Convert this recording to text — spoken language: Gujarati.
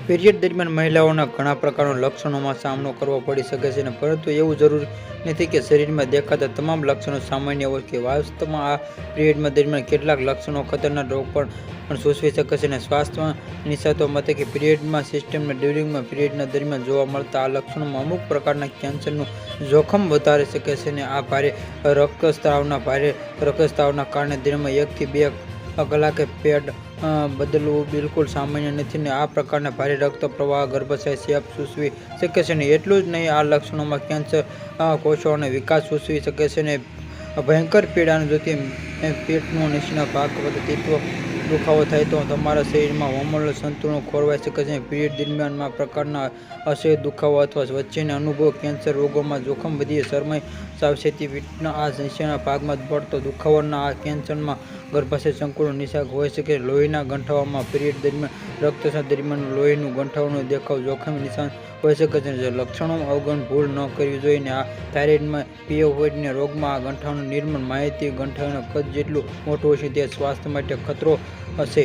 પીરિયડ દરમિયાન મહિલાઓના ઘણા પ્રકારના લક્ષણોમાં સામનો કરવો પડી શકે છે, પરંતુ એવું જરૂરી નથી કે શરીરમાં દેખાતા તમામ લક્ષણો સામાન્ય હોય છે. વાસ્તવમાં આ પીરિયડ દરમિયાન કેટલાક લક્ષણો ખતરનાક રોગ પણ સૂચવી શકે છે. સ્વાસ્થ્ય નિષ્ણાતો મતે કે પીરિયડ સિસ્ટમના ડ્યુરિંગ પીરિયડ દરમિયાન જોવા મળતા આ લક્ષણોમાં અમુક પ્રકારના કેન્સરનું જોખમ વધારી શકે છે. આ ભારે રક્તસ્રાવના કારણે દિનમાં 1 થી 2 કલાકે પેડ બદલવું બિલકુલ સામાન્ય નથી. આ પ્રકારના ભારે રક્ત પ્રવાહ ગર્ભાશય ચેપ સૂચવી શકે છે. એટલું જ નહીં, આ લક્ષણોમાં કેન્સર કોષોનો વિકાસ સૂચવી શકે છે. ભયંકર પીડા જોથી પેટનો નીચેનો ભાગ પર તીવ્ર દુખાવો થાય તો તમારા શરીરમાં હોર્મોનલ સંતુલન ખોરવાઈ શકે છે. પીરિયડ દરમિયાન પ્રકારના અસહ્ય દુખાવો અથવા વચ્ચેનો અનુભવ કેન્સર રોગોમાં જોખમ વધી શરમાઈ સાવચેતી પેટના આ નીચેના ભાગમાં પડતો દુખાવો આ કેન્સરમાં ગર્ભાશય સંકુલનો નિશાન હોઈ શકે છે. લોહીના ગંઠાવામાં પીરિયડ દરમિયાન રક્તસ્રાવ દરમિયાન લોહીનું ગંઠાવાનો દેખાવ જોખમી નિશાન હોઈ શકે છે. લક્ષણોમાં અવગણ ભૂલ ન કરવી જોઈએ. આ થાઇરોઇડ પિરિયોડિક રોગમાં આ ગંઠાવાનું નિર્માણ માહિતી ગંઠાના કદ જેટલું મોટું હોય છે તે સ્વાસ્થ્ય માટે ખતરો હશે.